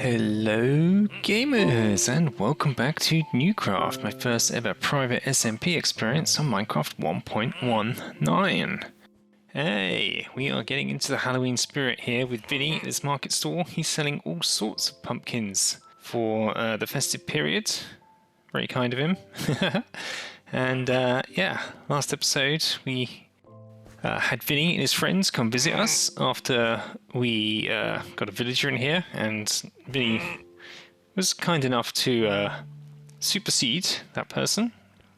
Hello gamers and welcome back to NeueCraft, my first ever private SMP experience on Minecraft 1.19. Hey, we are getting into the Halloween spirit here with Vinny at his market stall. He's selling all sorts of pumpkins for the festive period. Very kind of him. And yeah, last episode we had Vinny and his friends come visit us after we got a villager in here, and Vinny was kind enough to supersede that person.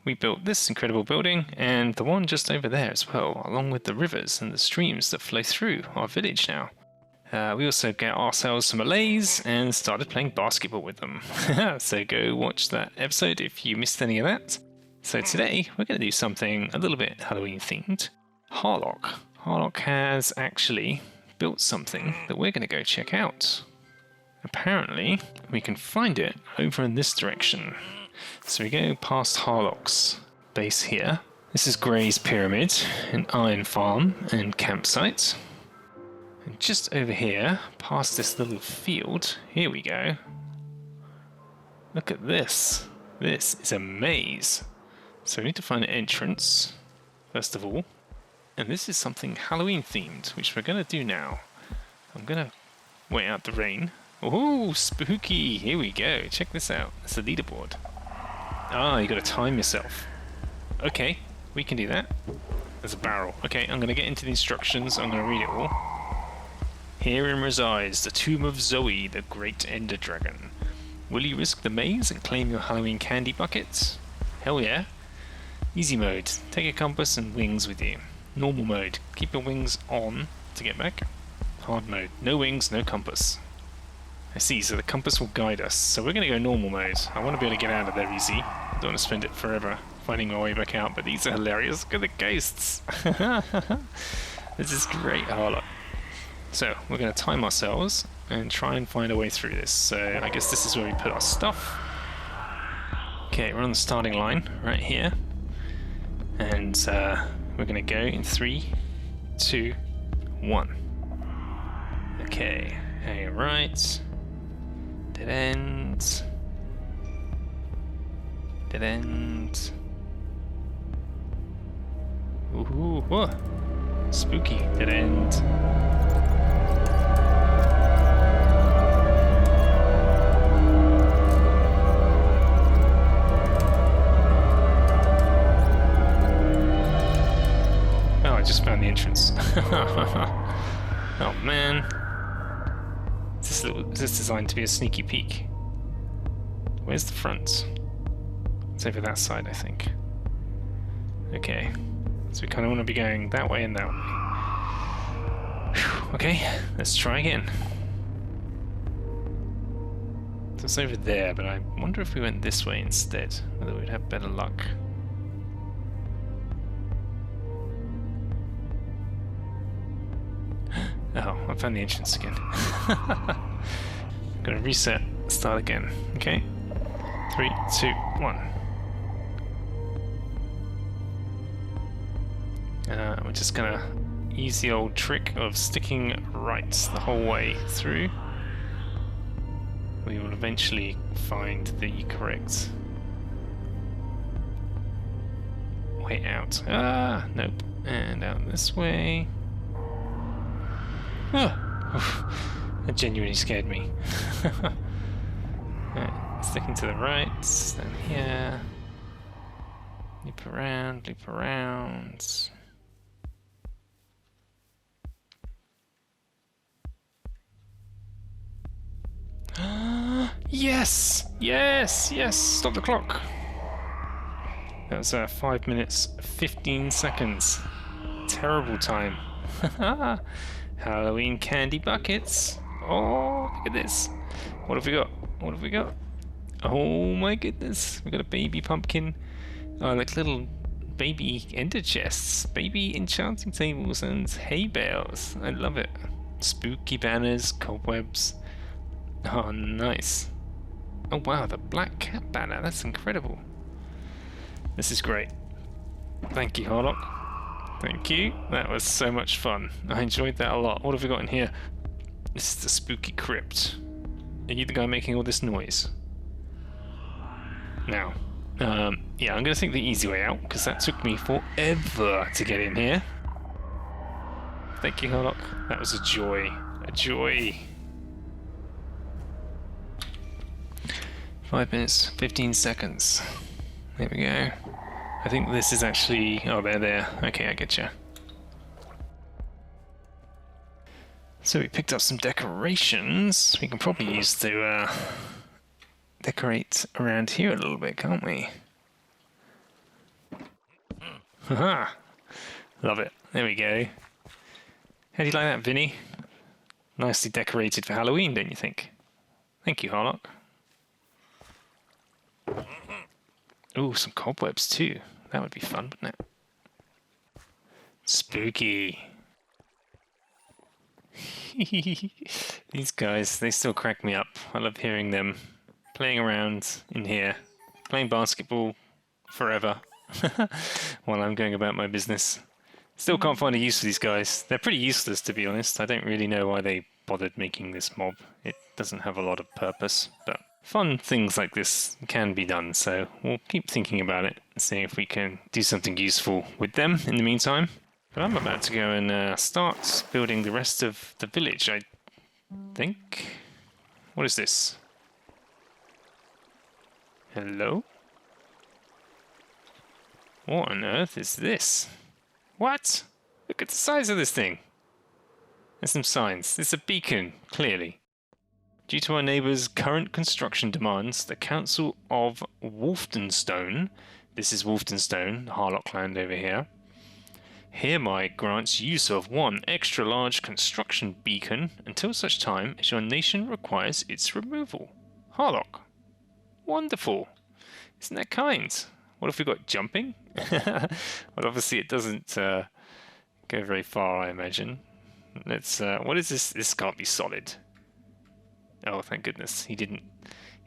We built this incredible building and the one just over there as well, along with the rivers and the streams that flow through our village now. We also got ourselves some allays and started playing basketball with them. So go watch that episode if you missed any of that. So today we're going to do something a little bit Halloween themed. Warlock has actually built something that we're going to go check out. Apparently, we can find it over in this direction. So we go past Warlock's base here. This is Grey's Pyramid, an iron farm and campsite. And just over here, past this little field, here we go. Look at this. This is a maze. So we need to find an entrance, first of all. And this is something Halloween themed, which we're going to do now. I'm going to wait out the rain. Oh, spooky! Here we go. Check this out. It's the leaderboard. Ah, you got to time yourself. Okay, we can do that. There's a barrel. Okay, I'm going to get into the instructions. I'm going to read it all. Herein resides the tomb of Zoe, the great ender dragon. Will you risk the maze and claim your Halloween candy buckets? Hell yeah. Easy mode. Take a compass and wings with you. Normal mode, keep your wings on to get back. Hard mode, no wings, no compass. I see, so the compass will guide us. So we're going to go normal mode. I want to be able to get out of there easy. I don't want to spend it forever finding my way back out, but these are hilarious. Look at the ghosts. This is great, Warlock. So we're going to time ourselves and try and find a way through this. So I guess this is where we put our stuff. Okay, we're on the starting line right here. And we're going to go in 3, 2, 1. Okay, hang right. Dead end. Dead end. Ooh, whoa. Spooky. Dead end. Just found the entrance. Oh man. Is this designed to be a sneaky peek? Where's the front? It's over that side, I think. Okay. So we kind of want to be going that way and that way. Whew. Okay, let's try again. So it's over there, but I wonder if we went this way instead, whether we'd have better luck. Oh, I found the entrance again. I'm gonna reset, start again. Okay? 3, 2, 1. We're just gonna use the old trick of sticking right the whole way through. We will eventually find the correct way out. Ah, nope. And out this way. Oh, that genuinely scared me. Right, sticking to the right, then here. Loop around, loop around. Yes! Yes! Yes! Stop the clock! That was 5 minutes, 15 seconds. Terrible time. Halloween candy buckets. Oh, look at this. What have we got? What have we got? Oh my goodness. We've got a baby pumpkin. Oh, like little baby ender chests. Baby enchanting tables and hay bales. I love it. Spooky banners, cobwebs. Oh, nice. Oh wow, the black cat banner. That's incredible. This is great. Thank you, Warlock. Thank you. That was so much fun. I enjoyed that a lot. What have we got in here? This is the spooky crypt. Are you the guy making all this noise? Now, yeah, I'm going to think the easy way out, because that took me forever to get in here. Thank you, Warlock. That was a joy. A joy. 5 minutes, 15 seconds. There we go. I think this is actually... Oh, there. Okay, I get you. So we picked up some decorations we can probably use to decorate around here a little bit, can't we? Haha! Love it. There we go. How do you like that, Vinny? Nicely decorated for Halloween, don't you think? Thank you, Warlock. Ooh, some cobwebs too. That would be fun, wouldn't it? Spooky. These guys, they still crack me up. I love hearing them playing around in here, playing basketball forever while I'm going about my business. Still can't find a use for these guys. They're pretty useless, to be honest. I don't really know why they bothered making this mob. It doesn't have a lot of purpose, but fun things like this can be done, so we'll keep thinking about it and see if we can do something useful with them in the meantime. But I'm about to go and start building the rest of the village, I think. What is this? Hello? What on earth is this? What? Look at the size of this thing. There's some signs. It's a beacon, clearly. Due to our neighbour's current construction demands, the Council of Wolfdenstone, this is Wolfdenstone, the Harlock land over here, hereby grants use of one extra large construction beacon until such time as your nation requires its removal. Harlock. Wonderful. Isn't that kind? What if we got jumping? Well, obviously it doesn't go very far, I imagine. Let's. What is this? This can't be solid. Oh, thank goodness he didn't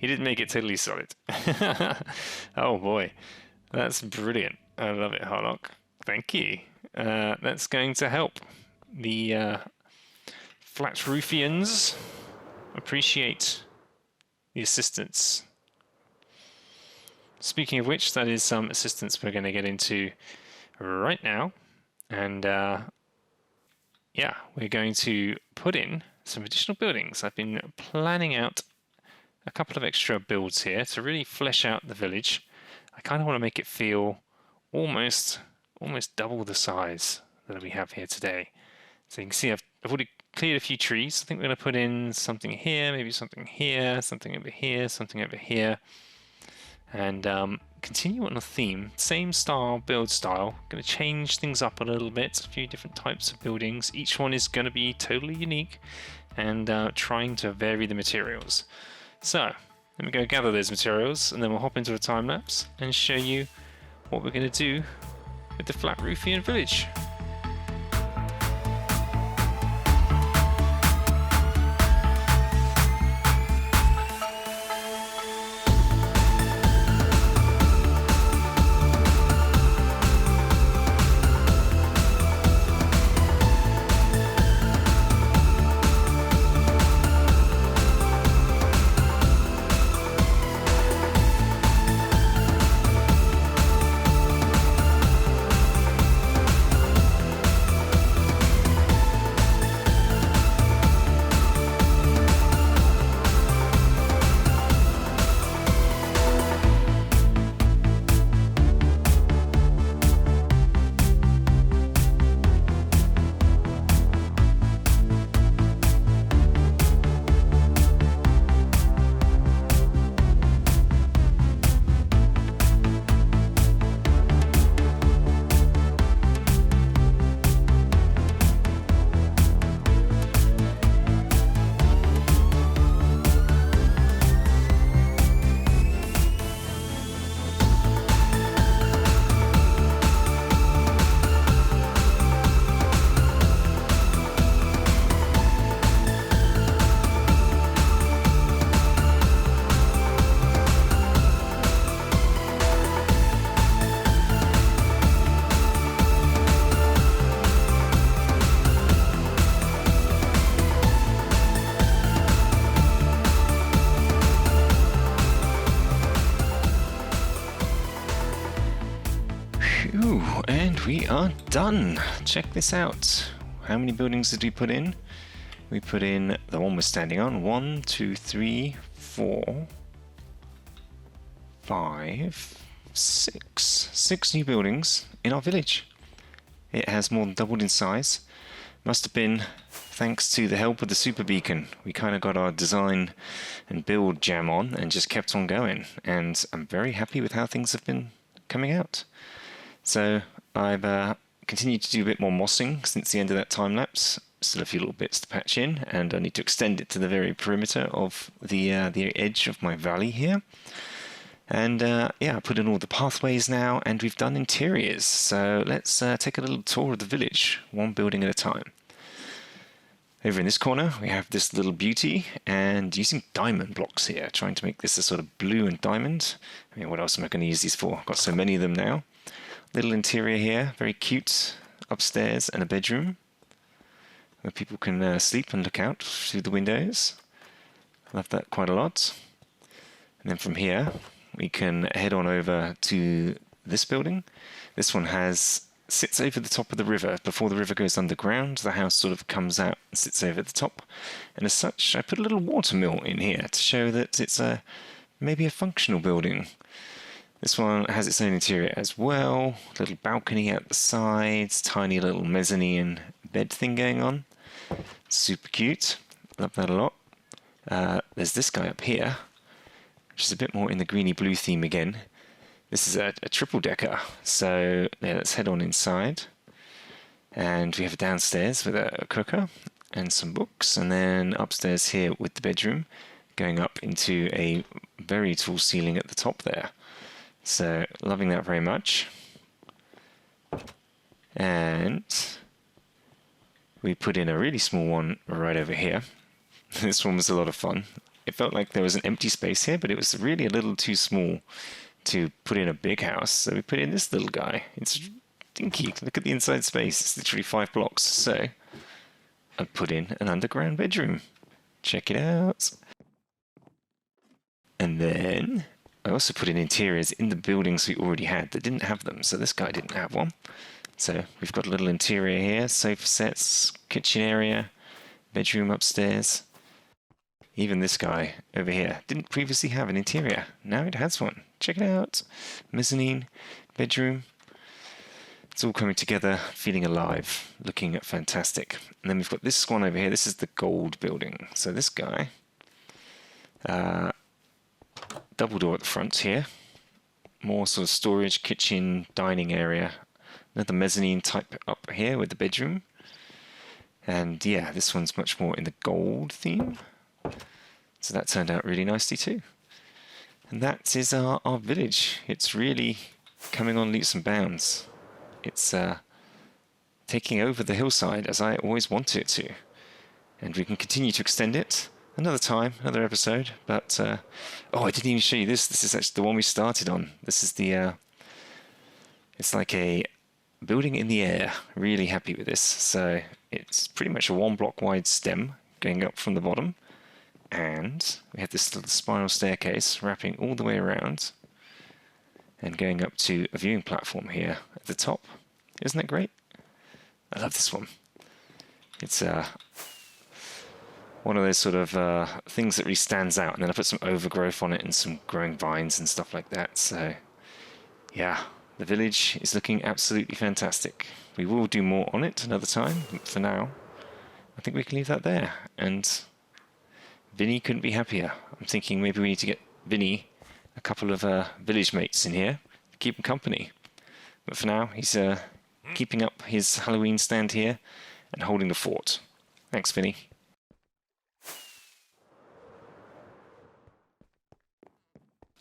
make it totally solid. Oh boy, that's brilliant. I love it, Harlock. Thank you. That's going to help the Flat Roofians appreciate the assistance. Speaking of which, that is some assistance we're going to get into right now. And yeah, we're going to put in some additional buildings. I've been planning out a couple of extra builds here to really flesh out the village. I kind of want to make it feel almost double the size that we have here today. So you can see I've already cleared a few trees. I think we're going to put in something here, maybe something here, something over here, something over here. And continue on a theme, same style, build style. Going to change things up a little bit, a few different types of buildings. Each one is going to be totally unique, and trying to vary the materials. So let me go gather those materials, and then we'll hop into a time lapse and show you what we're going to do with the Flat Roofian village. are done. Check this out. How many buildings did we put in? We put in the one we're standing on. 1, 2, 3, 4, 5, 6. 6 new buildings in our village. It has more than doubled in size. Must have been thanks to the help of the super beacon. We kind of got our design and build jam on and just kept on going. And I'm very happy with how things have been coming out. So I've continued to do a bit more mossing since the end of that time lapse. Still a few little bits to patch in, and I need to extend it to the very perimeter of the edge of my valley here. And yeah, I put in all the pathways now, and we've done interiors. So let's take a little tour of the village, one building at a time. Over in this corner, we have this little beauty, and using diamond blocks here, trying to make this a sort of blue and diamond. I mean, what else am I going to use these for? I've got so many of them now. Little interior here, very cute, upstairs, and a bedroom where people can sleep and look out through the windows. Love that quite a lot. And then from here, we can head on over to this building. This one sits over the top of the river. Before the river goes underground, the house sort of comes out and sits over the top. And as such, I put a little water mill in here to show that it's maybe a functional building. This one has its own interior as well. Little balcony out the sides, tiny little mezzanine bed thing going on. Super cute. Love that a lot. There's this guy up here, which is a bit more in the greeny blue theme again. This is a triple decker. So yeah, let's head on inside. And we have a downstairs with a cooker and some books. And then upstairs here with the bedroom, going up into a very tall ceiling at the top there. So loving that very much. And we put in a really small one right over here. This one was a lot of fun. It felt like there was an empty space here, but it was really a little too small to put in a big house. So we put in this little guy. It's dinky. Look at the inside space. It's literally 5 blocks. So I put in an underground bedroom. Check it out. And then I also put in interiors in the buildings we already had that didn't have them. So this guy didn't have one. So we've got a little interior here, sofa sets, kitchen area, bedroom upstairs. Even this guy over here didn't previously have an interior. Now it has one. Check it out. Mezzanine, bedroom. It's all coming together, feeling alive, looking fantastic. And then we've got this one over here. This is the gold building. So this guy, double door at the front here. More sort of storage, kitchen, dining area. Another mezzanine type up here with the bedroom. And yeah, this one's much more in the gold theme. So that turned out really nicely too. And that is our village. It's really coming on leaps and bounds. It's taking over the hillside as I always want it to. And we can continue to extend it another time, another episode. But, oh, I didn't even show you this. This is actually the one we started on. This is the, it's like a building in the air. Really happy with this. So it's pretty much a 1 block wide stem going up from the bottom. And we have this little spiral staircase wrapping all the way around and going up to a viewing platform here at the top. Isn't that great? I love this one. It's one of those sort of things that really stands out, and then I put some overgrowth on it and some growing vines and stuff like that. So yeah, the village is looking absolutely fantastic. We will do more on it another time, but for now I think we can leave that there. And Vinny couldn't be happier. I'm thinking maybe we need to get Vinny a couple of village mates in here to keep him company. But for now, he's keeping up his Halloween stand here and holding the fort. Thanks, Vinny.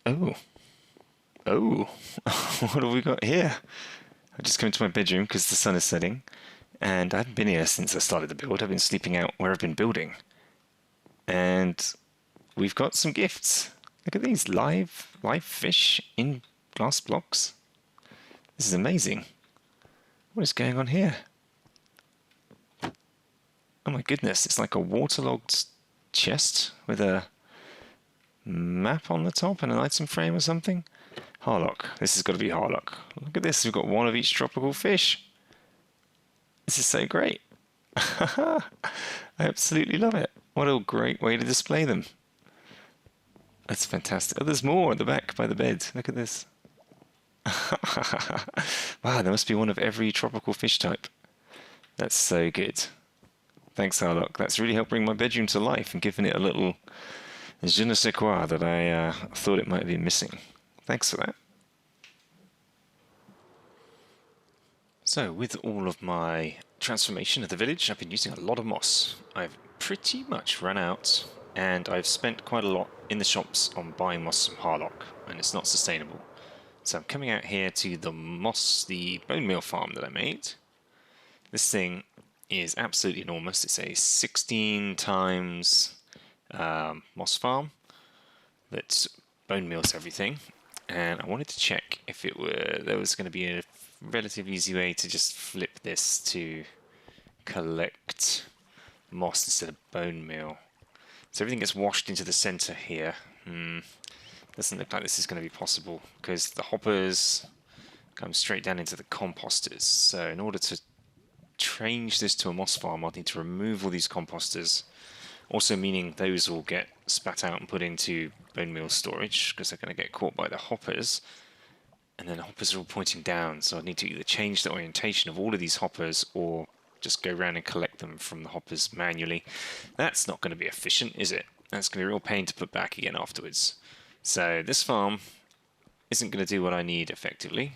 Oh, what have we got here? I just come into my bedroom because the sun is setting, and I haven't been here since I started the build. I've been sleeping out where I've been building. And we've got some gifts. Look at these live fish in glass blocks. This is amazing. What is going on here? Oh my goodness, it's like a waterlogged chest with a map on the top and an item frame or something. Warlock. This has got to be Warlock. Look at this, we've got one of each tropical fish. This is so great. I absolutely love it. What a great way to display them. That's fantastic. Oh, there's more at the back by the bed. Look at this. Wow, there must be one of every tropical fish type. That's so good. Thanks, Harlock. That's really helped bring my bedroom to life and given it a little je ne sais quoi that I thought it might be missing. Thanks for that. So, with all of my transformation of the village, I've been using a lot of moss. I've pretty much run out, and I've spent quite a lot in the shops on buying moss from Harlock, and it's not sustainable. So I'm coming out here to the moss, the bone meal farm that I made. This thing is absolutely enormous. It's a 16 times moss farm that bone meals everything, and I wanted to check if there was going to be a relatively easy way to just flip this to collect moss instead of bone meal. So everything gets washed into the center here. Doesn't look like this is going to be possible because the hoppers come straight down into the composters. So in order to change this to a moss farm, I'll need to remove all these composters. Also meaning those will get spat out and put into bone meal storage because they're going to get caught by the hoppers. And then the hoppers are all pointing down, so I need to either change the orientation of all of these hoppers or just go around and collect them from the hoppers manually. That's not going to be efficient, is it? That's going to be a real pain to put back again afterwards. So this farm isn't going to do what I need effectively.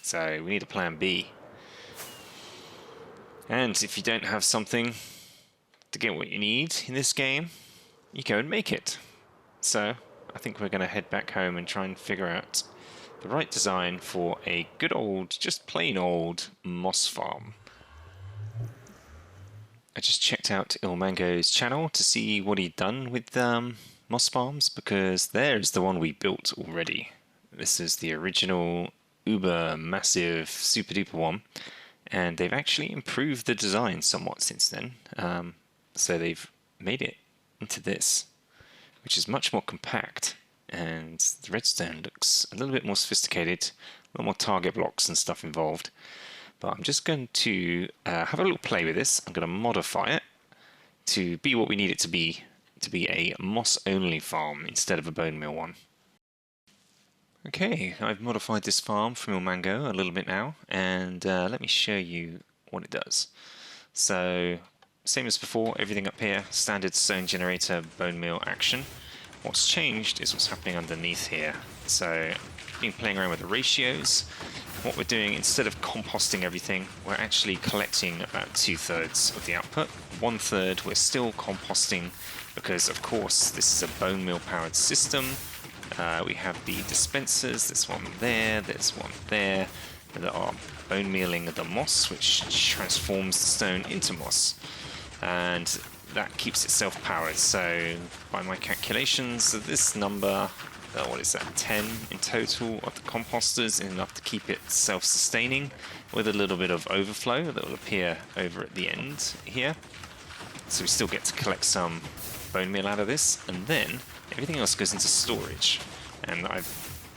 So we need a plan B. And if you don't have something to get what you need in this game, you go and make it. So I think we're going to head back home and try and figure out the right design for a good old, just plain old moss farm. I just checked out Ilmango's channel to see what he'd done with moss farms, because there's the one we built already. This is the original uber massive super duper one, and they've actually improved the design somewhat since then. So they've made it into this, which is much more compact, and the redstone looks a little bit more sophisticated, a lot more target blocks and stuff involved. But I'm just going to have a little play with this. I'm going to modify it to be what we need it to be a moss-only farm instead of a bone meal one. Okay, I've modified this farm from Ilmango a little bit now, and let me show you what it does. So, same as before, everything up here, standard stone generator, bone meal action. What's changed is what's happening underneath here. So, I've been playing around with the ratios. What we're doing, instead of composting everything, we're actually collecting about 2/3 of the output. 1/3 we're still composting because, of course, this is a bone meal powered system. We have the dispensers, there's one there, there's one there, that are bone mealing the moss, which transforms the stone into moss. And that keeps it self-powered. So by my calculations, this number, what is that, 10 in total of the composters, enough to keep it self-sustaining with a little bit of overflow that will appear over at the end here. So we still get to collect some bone meal out of this, and then everything else goes into storage. And I've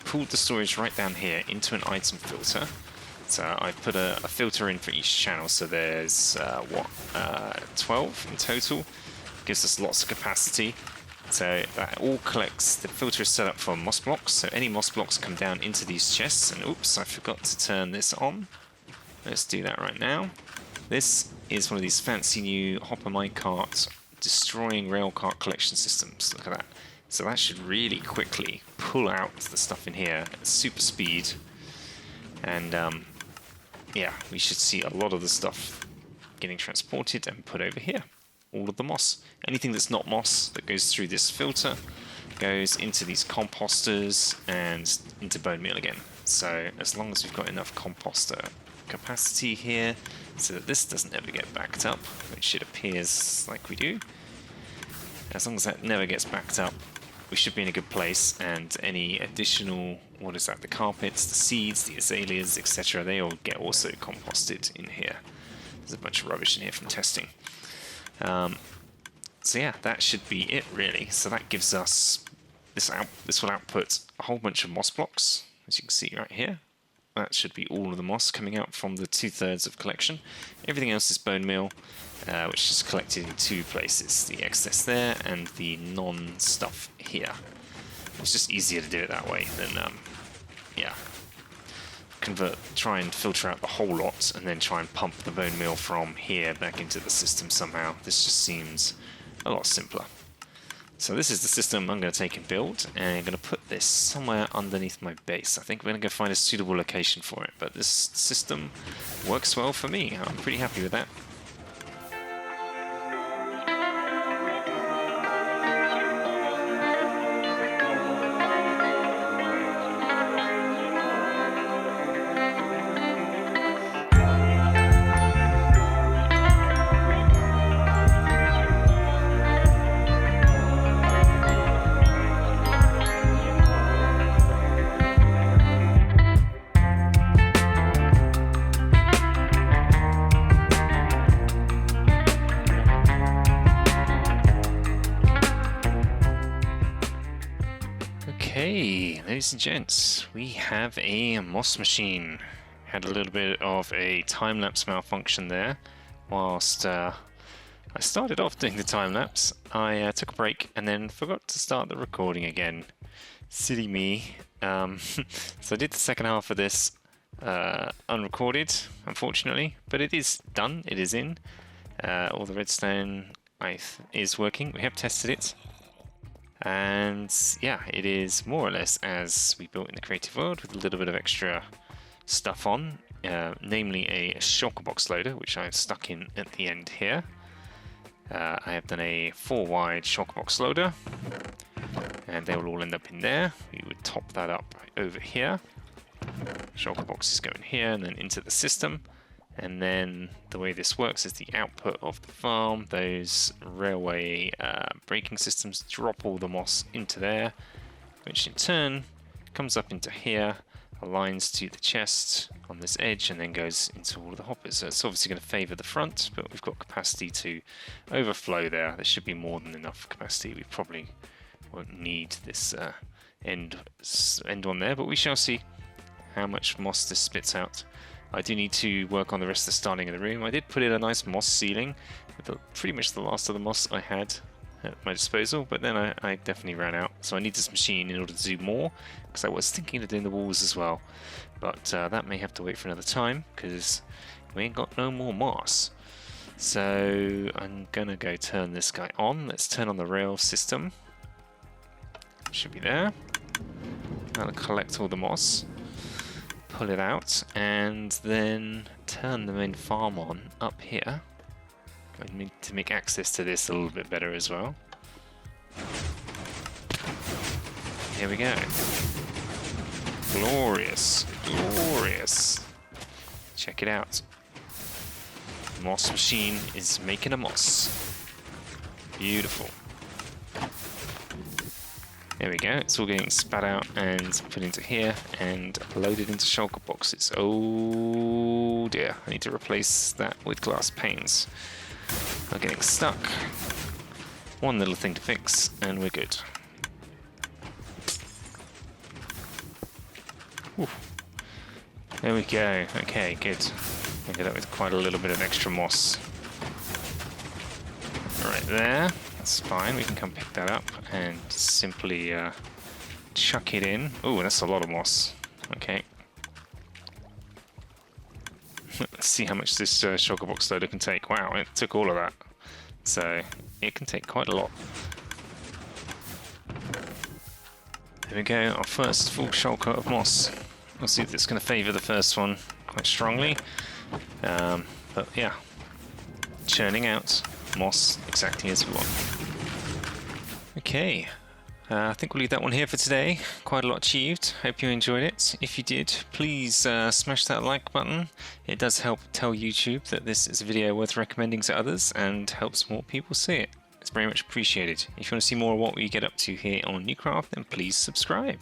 pulled the storage right down here into an item filter. So I've put a filter in for each channel, so there's 12 in total. Gives us lots of capacity. So that all collects, the filter is set up for moss blocks, so any moss blocks come down into these chests, and oops, I forgot to turn this on. Let's do that right now. This is one of these fancy new hopper minecart destroying railcart collection systems. Look at that. So that should really quickly pull out the stuff in here at super speed. And yeah, we should see a lot of the stuff getting transported and put over here. All of the moss. Anything that's not moss that goes through this filter goes into these composters and into bone meal again. So as long as we've got enough composter capacity here so that this doesn't ever get backed up, which it appears like we do, as long as that never gets backed up, we should be in a good place. And any additional, what is that, the carpets, the seeds, the azaleas, etc., they all get also composted in here. There's a bunch of rubbish in here from testing. So yeah, that should be it really. So that gives us, this will output a whole bunch of moss blocks, as you can see right here. that should be all of the moss coming out from the 2/3 of collection. Everything else is bone meal, which is collected in 2 places, the excess there and the non-stuff here. It's just easier to do it that way than, yeah, try and filter out the whole lot and then try and pump the bone meal from here back into the system somehow. This just seems a lot simpler. So this is the system I'm going to take and build, and I'm going to put this somewhere underneath my base. I think we're going to go find a suitable location for it, but this system works well for me. I'm pretty happy with that. Okay, ladies and gents, we have a moss machine. Had a little bit of a time-lapse malfunction there. Whilst I started off doing the time-lapse, I took a break and then forgot to start the recording again. Silly me. So I did the second half of this unrecorded, unfortunately, but it is done, it is in. All the redstone is working, we have tested it. And yeah, it is more or less as we built in the creative world, with a little bit of extra stuff on, namely a shulker box loader, which I've stuck in at the end here. I have done a 4-wide shulker box loader, and they will all end up in there. We would top that up over here. Shulker boxes go in here and then into the system. And then the way this works is the output of the farm, those railway braking systems drop all the moss into there, which in turn comes up into here, aligns to the chest on this edge, and then goes into all of the hoppers. So it's obviously going to favour the front, but we've got capacity to overflow there. There should be more than enough capacity. We probably won't need this end on there, but we shall see how much moss this spits out. I do need to work on the rest of the styling of the room. I did put in a nice moss ceiling, with pretty much the last of the moss I had at my disposal, but then I definitely ran out. So I need this machine in order to do more, because I was thinking of doing the walls as well. But that may have to wait for another time, because we ain't got no more moss. So I'm gonna go turn this guy on. Let's turn on the rail system. Should be there. That'll collect all the moss. Pull it out and then turn the main farm on up here. I need to make access to this a little bit better as well. Here we go. Glorious, glorious. Check it out. The moss machine is making a moss. Beautiful. There we go, it's all getting spat out and put into here and loaded into shulker boxes. Oh dear, I need to replace that with glass panes. I'm getting stuck. One little thing to fix and we're good. Whew. There we go, okay, good. I get up with quite a little bit of extra moss. Right there. That's fine, we can come pick that up and simply chuck it in. Oh, that's a lot of moss. Okay. Let's see how much this shulker box loader can take. Wow, it took all of that. So, it can take quite a lot. There we go, our first full shulker of moss. We'll see if it's going to favour the first one quite strongly. But yeah, churning out moss exactly as we want. Okay, I think we'll leave that one here for today. Quite a lot achieved. Hope you enjoyed it. If you did, please smash that like button. It does help tell YouTube that this is a video worth recommending to others and helps more people see it. It's very much appreciated. If you want to see more of what we get up to here on NeueCraft, then please subscribe.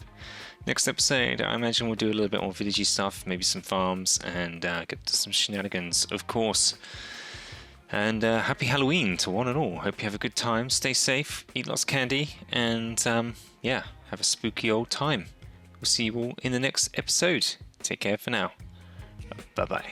Next episode, I imagine we'll do a little bit more villagey stuff, maybe some farms, and get to some shenanigans, of course. And happy Halloween to one and all. Hope you have a good time, stay safe, eat lots of candy, and yeah, have a spooky old time. We'll see you all in the next episode. Take care for now. Bye bye.